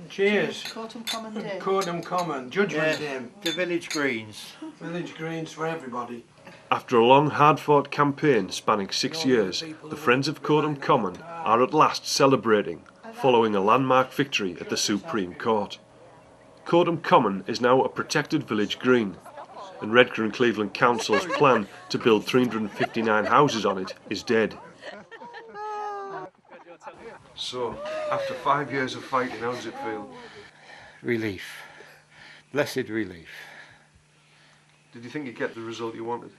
Cheers. Coatham Common Day. Coatham Common, Judgment Day. The village greens. Village greens for everybody. After a long, hard-fought campaign spanning 6 years, the Friends of Coatham Common are at last celebrating, following a landmark victory at the Supreme Court. Coatham Common is now a protected village green, and Redcar and Cleveland Council's plan to build 359 houses on it is dead. So, after 5 years of fighting, how does it feel? Relief. Blessed relief. Did you think you'd get the result you wanted?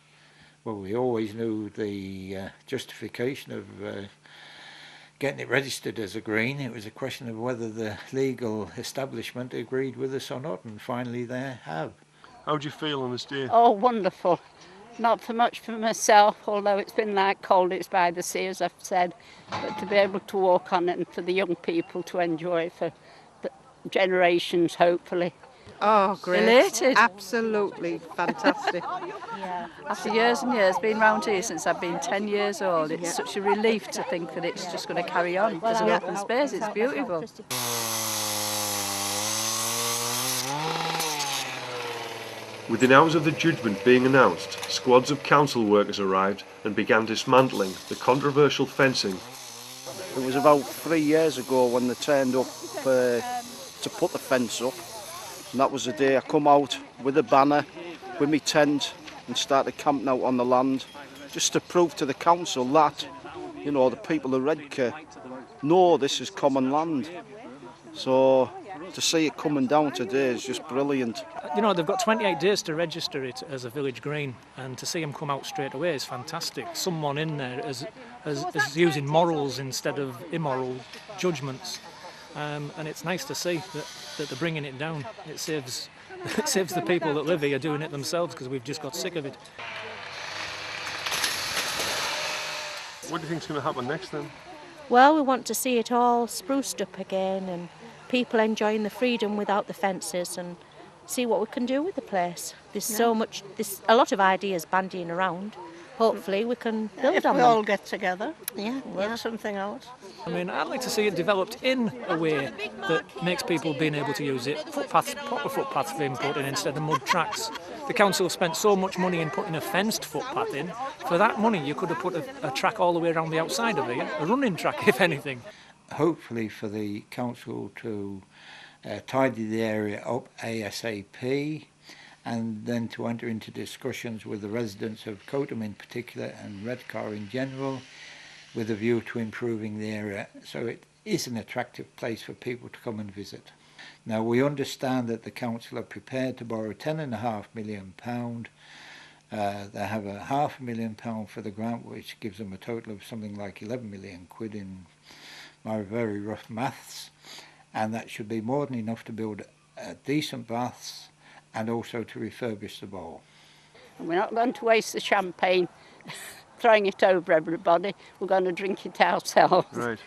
Well, we always knew the justification of getting it registered as a green. It was a question of whether the legal establishment agreed with us or not, and finally they have. How do you feel on this day? Oh, wonderful. Not so much for myself, although it's been like cold, it's by the sea, as I've said, but to be able to walk on it and for the young people to enjoy for the generations, hopefully. Oh, great. Elated. Absolutely fantastic. Yeah. After years and years, been round here since I've been 10 years old, it's such a relief to think that it's just going to carry on. There's an open space, it's beautiful. Within hours of the judgment being announced, squads of council workers arrived and began dismantling the controversial fencing. It was about 3 years ago when they turned up to put the fence up, and that was the day I come out with a banner, with my tent, and started camping out on the land, just to prove to the council that, you know, the people of Redcar know this is common land. So to see it coming down today is just brilliant. You know, they've got 28 days to register it as a village green, and to see them come out straight away is fantastic. Someone in there is using morals instead of immoral judgments, and it's nice to see that they're bringing it down. It saves the people that live here doing it themselves, because we've just got sick of it. What do you think's going to happen next then? Well, we want to see it all spruced up again and people enjoying the freedom without the fences, and see what we can do with the place. There's a lot of ideas bandying around. Hopefully we can build if on we them. all get together, work something out. I mean, I'd like to see it developed in a way that makes people being able to use it. Footpaths, proper footpaths being put in instead of mud tracks. The council spent so much money in putting a fenced footpath in. For that money you could have put a track all the way around the outside of it, a running track if anything. Hopefully for the council to tidy the area up ASAP, and then to enter into discussions with the residents of Coatham in particular and Redcar in general, with a view to improving the area so it is an attractive place for people to come and visit. Now, we understand that the council are prepared to borrow £10.5 million. They have a £500,000 for the grant, which gives them a total of something like 11 million quid in my very rough maths, and that should be more than enough to build decent baths and also to refurbish the bowl. And we're not going to waste the champagne throwing it over everybody. We're going to drink it ourselves. Right.